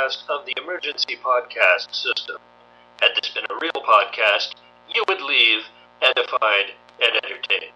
podcast of the Emergency Podcast System. Had this been a real podcast, you would leave edified and entertained.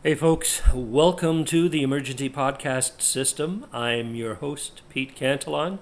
Hey folks, welcome to the Emergency Podcast System. I'm your host, Pete Cantillon.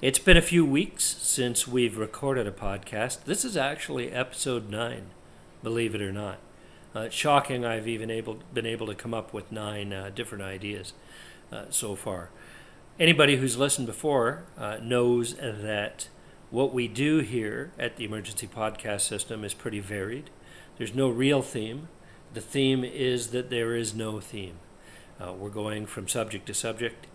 It's been a few weeks since we've recorded a podcast. This is actually episode 9, believe it or not. It's shocking I've even been able to come up with 9 different ideas so far. Anybody who's listened before knows that what we do here at the Emergency Podcast System is pretty varied. There's no real theme. The theme is that there is no theme. We're going from subject to subject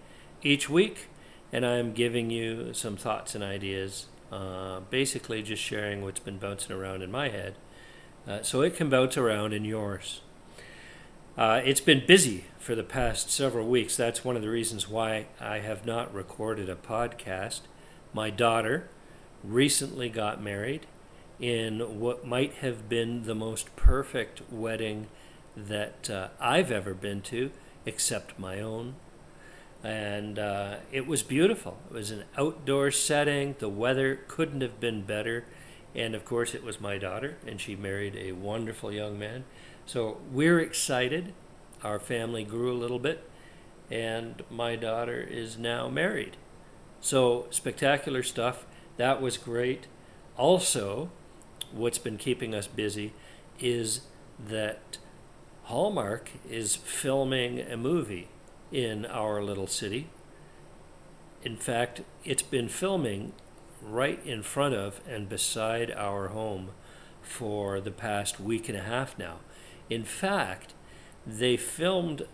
each week, and I'm giving you some thoughts and ideas, basically just sharing what's been bouncing around in my head, so it can bounce around in yours. It's been busy for the past several weeks. That's one of the reasons why I have not recorded a podcast. My daughter recently got married in what might have been the most perfect wedding that I've ever been to, except my own. And it was beautiful. It was an outdoor setting. The weather couldn't have been better. And of course, it was my daughter, and she married a wonderful young man. So we're excited. Our family grew a little bit, and my daughter is now married. So spectacular stuff. That was great. Also, what's been keeping us busy is that Hallmark is filming a movie in our little city. In fact, it's been filming right in front of and beside our home for the past week and a half now. In fact, they filmed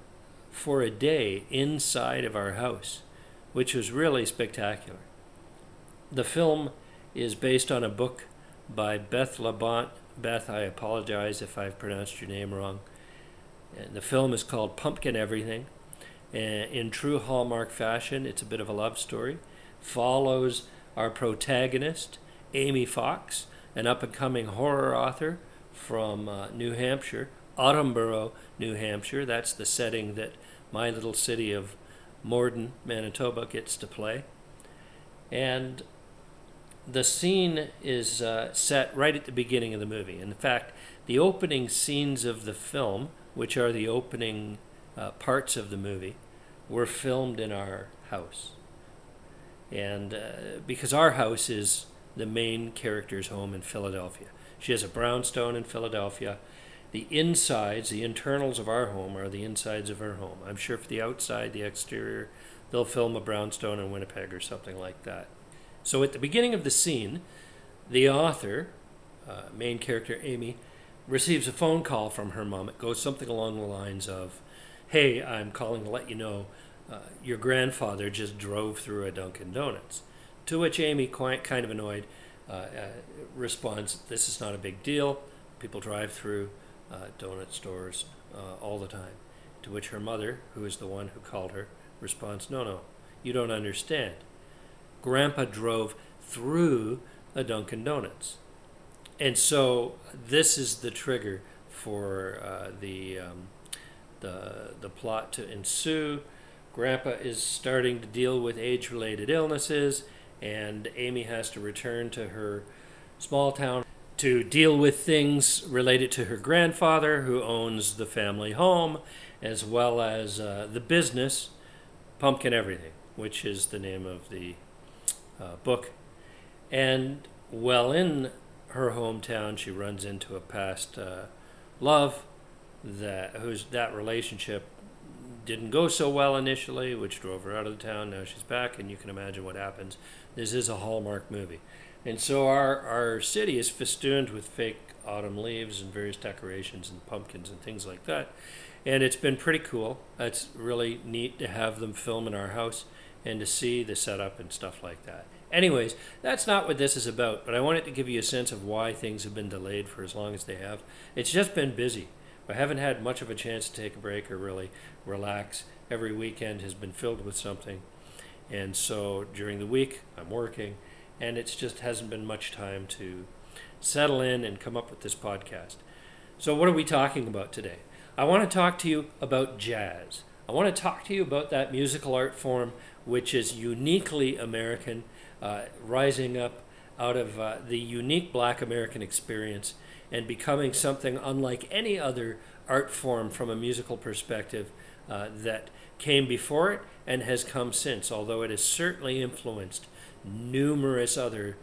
for a day inside of our house, which was really spectacular. The film is based on a book by Beth Labonte. Beth, I apologize if I've pronounced your name wrong. And the film is called Pumpkin Everything. In true Hallmark fashion, it's a bit of a love story. Follows our protagonist, Amy Fox, an up-and-coming horror author from New Hampshire, Autumnboro, New Hampshire. That's the setting that my little city of Morden, Manitoba gets to play. And the scene is set right at the beginning of the movie. In fact, the opening scenes of the film, which are the opening parts of the movie, were filmed in our house. And because our house is the main character's home in Philadelphia. She has a brownstone in Philadelphia. The insides, the internals of our home are the insides of her home. I'm sure for the outside, the exterior, they'll film a brownstone in Winnipeg or something like that. So at the beginning of the scene, the author, main character Amy, receives a phone call from her mom. It goes something along the lines of, "Hey, I'm calling to let you know your grandfather just drove through a Dunkin' Donuts." To which Amy, quite kind of annoyed, responds, "This is not a big deal. People drive through donut stores all the time." To which her mother, who is the one who called her, responds, "No, you don't understand. Grandpa drove through a Dunkin' Donuts." And so this is the trigger for the plot to ensue. Grandpa is starting to deal with age-related illnesses, and Amy has to return to her small town to deal with things related to her grandfather, who owns the family home, as well as the business, Pumpkin Everything, which is the name of the book. And well, in her hometown, she runs into a past love that relationship didn't go so well initially, which drove her out of the town. Now she's back, and you can imagine what happens. This is a Hallmark movie. And so our city is festooned with fake autumn leaves and various decorations and pumpkins and things like that. And it's been pretty cool. It's really neat to have them film in our house and to see the setup and stuff like that. Anyways, that's not what this is about, but I wanted to give you a sense of why things have been delayed for as long as they have. It's just been busy. I haven't had much of a chance to take a break or really relax. Every weekend has been filled with something. And so during the week, I'm working, and it just hasn't been much time to settle in and come up with this podcast. So what are we talking about today? I want to talk to you about jazz. I want to talk to you about that musical art form which is uniquely American, rising up out of the unique Black American experience and becoming something unlike any other art form from a musical perspective that came before it and has come since, although it has certainly influenced numerous other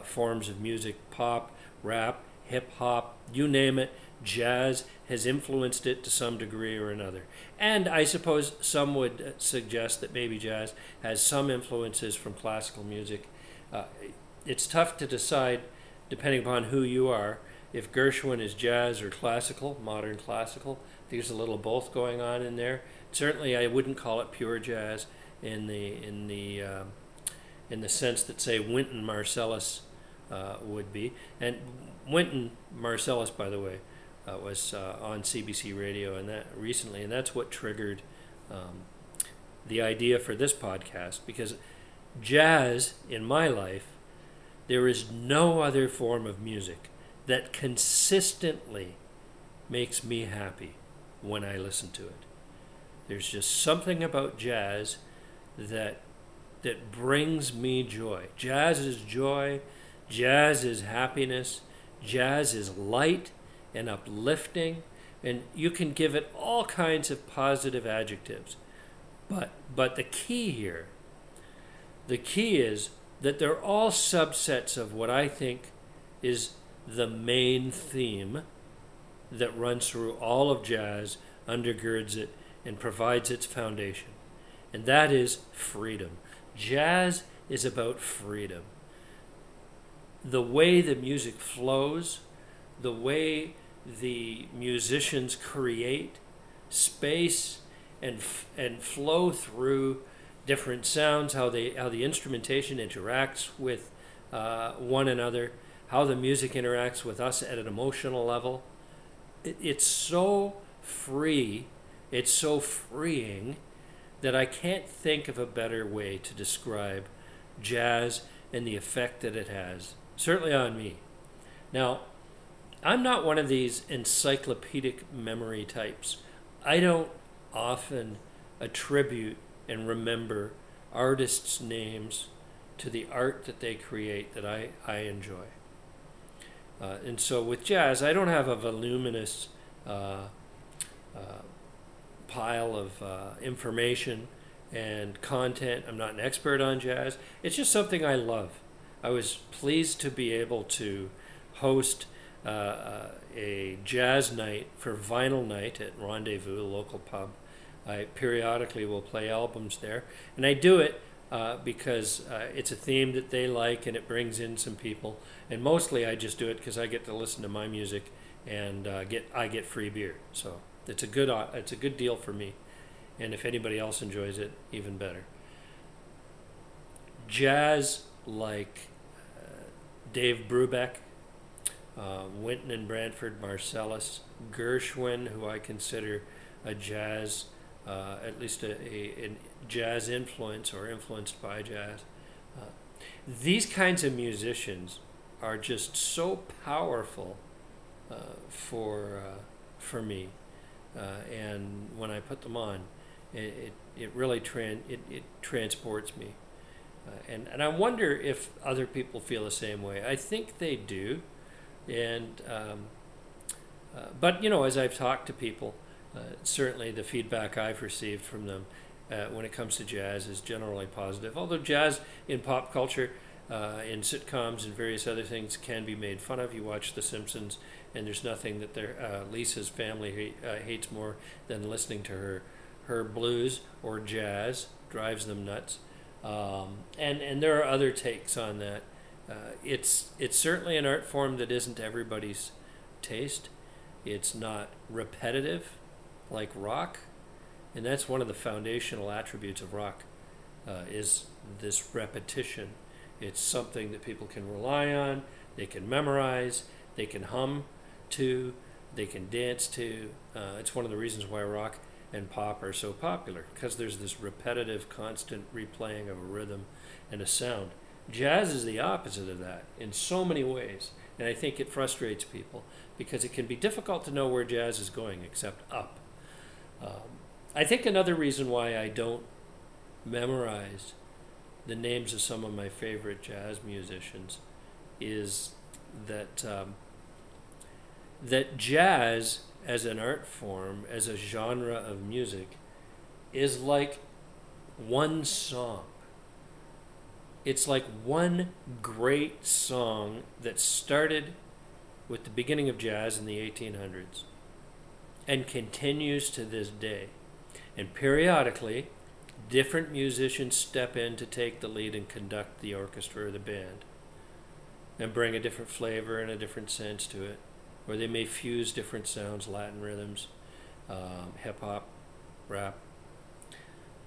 forms of music, pop, rap, hip-hop, you name it. Jazz has influenced it to some degree or another. And I suppose some would suggest that maybe jazz has some influences from classical music. It's tough to decide, depending upon who you are, if Gershwin is jazz or classical, modern classical. There's a little both going on in there. Certainly, I wouldn't call it pure jazz in the sense that, say, Wynton Marsalis would be. And Wynton Marsalis, by the way, was on CBC Radio and that recently, and that's what triggered the idea for this podcast. Because jazz in my life, there is no other form of music that consistently makes me happy when I listen to it. There's just something about jazz that brings me joy. Jazz is joy. Jazz is happiness. Jazz is light and uplifting, and you can give it all kinds of positive adjectives. But the key here, the key is that they're all subsets of what I think is the main theme that runs through all of jazz, undergirds it, and provides its foundation. And that is freedom. Jazz is about freedom. The way the music flows, the way the musicians create space and flow through different sounds, how the instrumentation interacts with one another, how the music interacts with us at an emotional level. It's so free, it's so freeing that I can't think of a better way to describe jazz and the effect that it has, certainly on me. Now, I'm not one of these encyclopedic memory types. I don't often attribute and remember artists' names to the art that they create that I enjoy. And so with jazz, I don't have a voluminous pile of information and content. I'm not an expert on jazz. It's just something I love. I was pleased to be able to host a jazz night for Vinyl Night at Rendezvous, a local pub. I periodically will play albums there, and I do it because it's a theme that they like and it brings in some people. And mostly I just do it because I get to listen to my music and I get free beer. So it's a good deal for me. And if anybody else enjoys it, even better. Jazz like Dave Brubeck, Wynton and Branford Marsalis, Gershwin, who I consider a jazz, at least a jazz influence or influenced by jazz. These kinds of musicians are just so powerful for me, and when I put them on, it really transports me, and I wonder if other people feel the same way. I think they do, and but as I've talked to people, certainly the feedback I've received from them when it comes to jazz is generally positive. Although jazz in pop culture, in sitcoms and various other things, can be made fun of. You watch The Simpsons, and there's nothing that Lisa's family hates more than listening to her blues or jazz. Drives them nuts. And there are other takes on that. It's certainly an art form that isn't everybody's taste. It's not repetitive like rock, and that's one of the foundational attributes of rock, is this repetition. It's something that people can rely on, they can memorize, they can hum to, they can dance to. It's one of the reasons why rock and pop are so popular, because there's this repetitive, constant replaying of a rhythm and a sound. Jazz is the opposite of that in so many ways, and I think it frustrates people because it can be difficult to know where jazz is going except up. I think another reason why I don't memorize the names of some of my favorite jazz musicians is that that jazz as an art form, as a genre of music, is like one song. It's like one great song that started with the beginning of jazz in the 1800s and continues to this day. And periodically, different musicians step in to take the lead and conduct the orchestra or the band and bring a different flavor and a different sense to it. Or they may fuse different sounds, Latin rhythms, hip-hop, rap.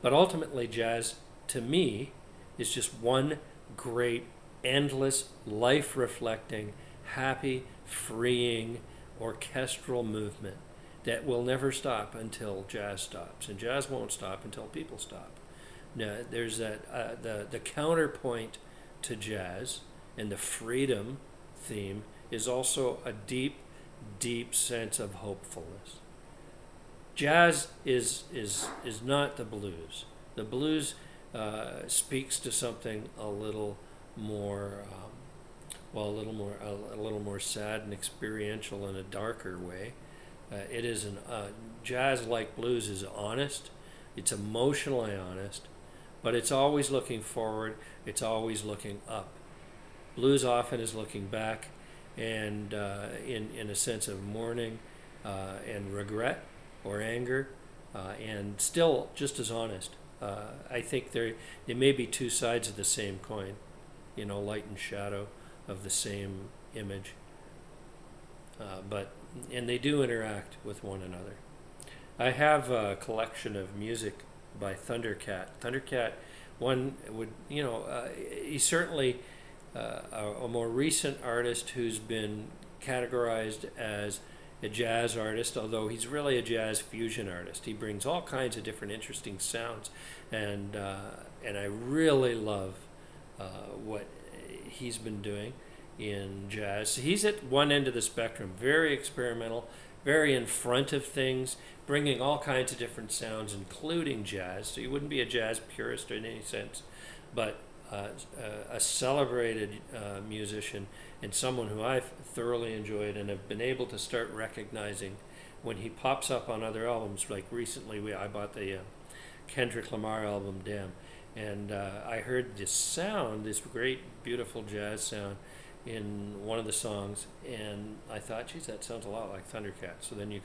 But ultimately, jazz, to me, is just one great, endless, life-reflecting, happy, freeing, orchestral movement that will never stop until jazz stops. And jazz won't stop until people stop. Now, there's that the counterpoint to jazz and the freedom theme is also a deep, deep sense of hopefulness. Jazz is not the blues. The blues speaks to something a little more, a little more sad and experiential in a darker way. It is jazz, like blues, is honest. It's emotionally honest, but it's always looking forward. It's always looking up. Blues often is looking back, and in a sense of mourning and regret or anger, and still just as honest. I think they may be two sides of the same coin, light and shadow of the same image. And they do interact with one another. I have a collection of music by Thundercat. Thundercat, one would, he's certainly a more recent artist who's been categorized as a jazz artist, although he's really a jazz fusion artist. He brings all kinds of different interesting sounds, and I really love what he's been doing in jazz. He's at one end of the spectrum, very experimental, very in front of things, bringing all kinds of different sounds, including jazz. So he wouldn't be a jazz purist in any sense, but a celebrated musician and someone who I've thoroughly enjoyed and have been able to start recognizing when he pops up on other albums. Like recently, I bought the Kendrick Lamar album, Damn, and I heard this sound, this great, beautiful jazz sound in one of the songs, and I thought, geez, that sounds a lot like Thundercat. So then you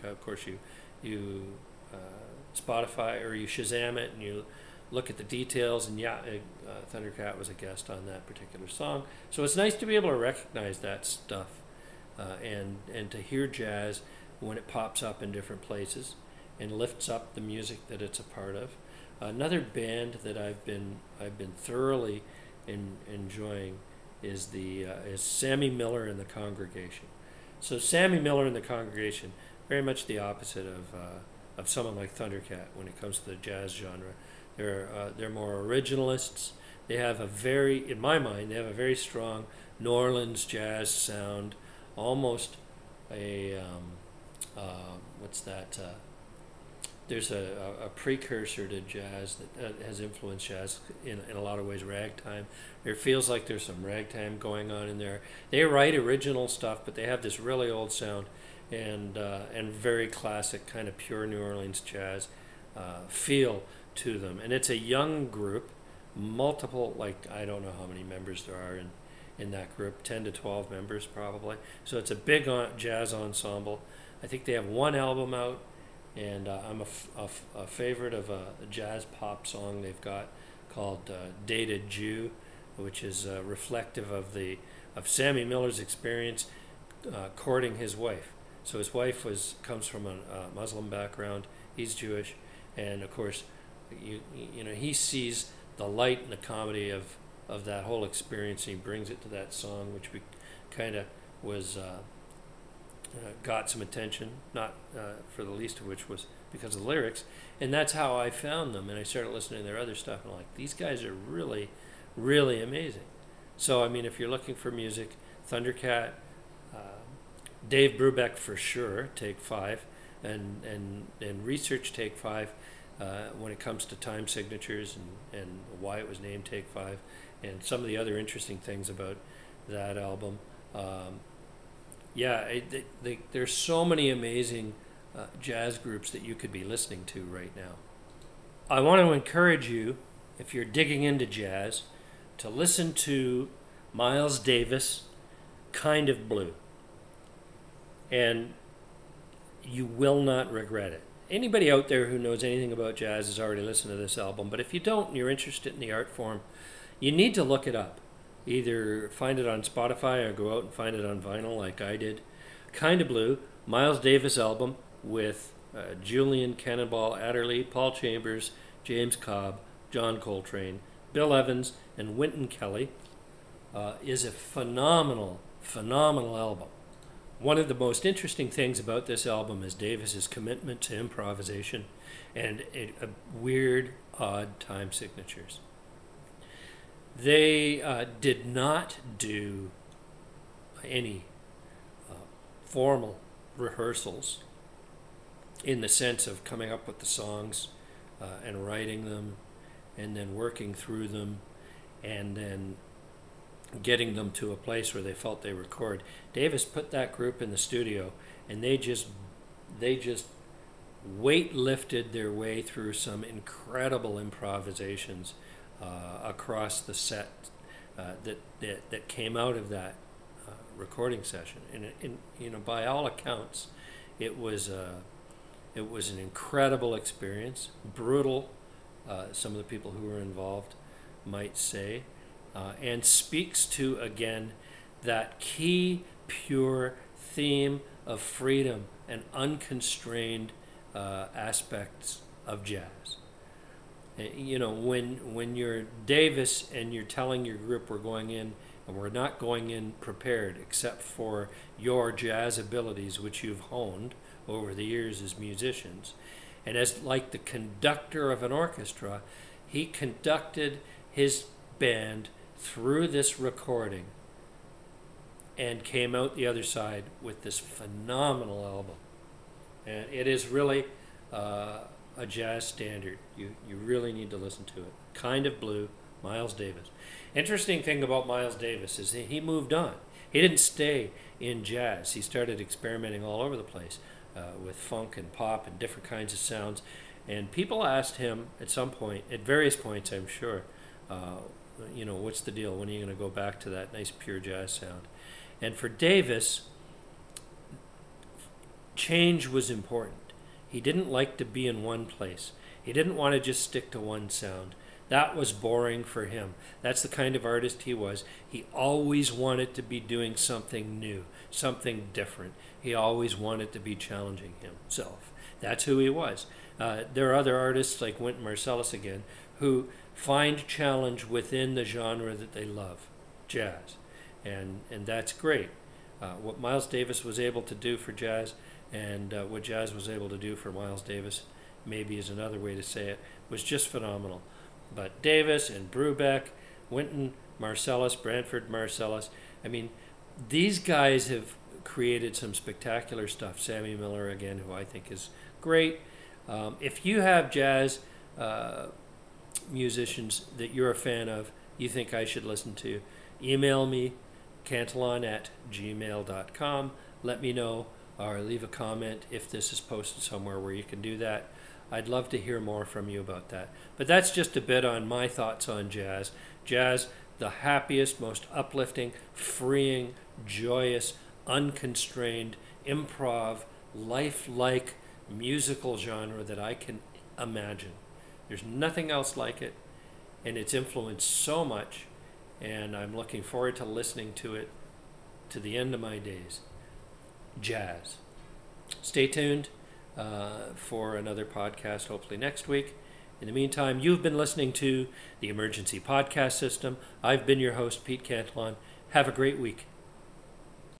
Spotify or you Shazam it and you look at the details, and Thundercat was a guest on that particular song. So it's nice to be able to recognize that stuff and to hear jazz when it pops up in different places and lifts up the music that it's a part of. Another band that I've been thoroughly enjoying is Sammy Miller and the Congregation. So Sammy Miller and the Congregation, very much the opposite of someone like Thundercat when it comes to the jazz genre. They're more originalists. They have in my mind, they have a very strong New Orleans jazz sound, almost a there's a precursor to jazz that has influenced jazz in a lot of ways, ragtime. It feels like there's some ragtime going on in there. They write original stuff, but they have this really old sound and very classic, kind of pure New Orleans jazz feel to them. And it's a young group, multiple, I don't know how many members there are in that group, 10 to 12 members probably. So it's a big jazz ensemble. I think they have one album out, and I'm a favorite of a jazz pop song they've got called Dated Jew, which is reflective of Sammy Miller's experience courting his wife. So his wife comes from a Muslim background. He's Jewish, and of course, he sees the light and the comedy of that whole experience, and he brings it to that song, which kind of was got some attention, not for the least of which was because of the lyrics. And that's how I found them, and I started listening to their other stuff, and I'm like, these guys are really, really amazing. So, I mean, if you're looking for music, Thundercat, Dave Brubeck for sure, Take 5, and Research Take 5. when it comes to time signatures and why it was named Take 5 and some of the other interesting things about that album. There's so many amazing jazz groups that you could be listening to right now. I want to encourage you, if you're digging into jazz, to listen to Miles Davis, Kind of Blue. And you will not regret it. Anybody out there who knows anything about jazz has already listened to this album, but if you don't and you're interested in the art form, you need to look it up. Either find it on Spotify or go out and find it on vinyl like I did. Kind of Blue, Miles Davis album with Julian Cannonball Adderley, Paul Chambers, James Cobb, John Coltrane, Bill Evans, and Wynton Kelly, is a phenomenal album. One of the most interesting things about this album is Davis's commitment to improvisation and weird, odd time signatures. They did not do any formal rehearsals in the sense of coming up with the songs and writing them and then working through them and then getting them to a place where they felt they record. Davis put that group in the studio and they just weight-lifted their way through some incredible improvisations across the set that came out of that recording session. And by all accounts, it was an incredible experience. Brutal, some of the people who were involved might say, and speaks to, again, that key, pure theme of freedom and unconstrained aspects of jazz. When you're Davis and you're telling your group we're going in, and we're not going in prepared except for your jazz abilities, which you've honed over the years as musicians, and as like the conductor of an orchestra, he conducted his band through this recording and came out the other side with this phenomenal album. And it is really a jazz standard. You really need to listen to it. Kind of Blue, Miles Davis. Interesting thing about Miles Davis is that he moved on. He didn't stay in jazz. He started experimenting all over the place with funk and pop and different kinds of sounds. And people asked him at some point, at various points I'm sure, what's the deal? When are you going to go back to that nice pure jazz sound? And for Davis, change was important. He didn't like to be in one place. He didn't want to just stick to one sound. That was boring for him. That's the kind of artist he was. He always wanted to be doing something new, something different. He always wanted to be challenging himself. That's who he was. There are other artists like Wynton Marsalis again who find challenge within the genre that they love, jazz. And that's great. What Miles Davis was able to do for jazz and what jazz was able to do for Miles Davis, maybe is another way to say it, was just phenomenal. But Davis and Brubeck, Wynton Marsalis, Branford Marsalis, I mean, these guys have created some spectacular stuff. Sammy Miller, again, who I think is great. If you have jazz musicians that you're a fan of, you think I should listen to, email me, cantillon@gmail.com. Let me know, or leave a comment if this is posted somewhere where you can do that. I'd love to hear more from you about that. But that's just a bit on my thoughts on jazz. Jazz, the happiest, most uplifting, freeing, joyous, unconstrained, improv, lifelike musical genre that I can imagine. There's nothing else like it, and it's influenced so much, and I'm looking forward to listening to it to the end of my days. Jazz. Stay tuned for another podcast, hopefully next week. In the meantime, you've been listening to the Emergency Podcast System. I've been your host, Pete Cantillon. Have a great week.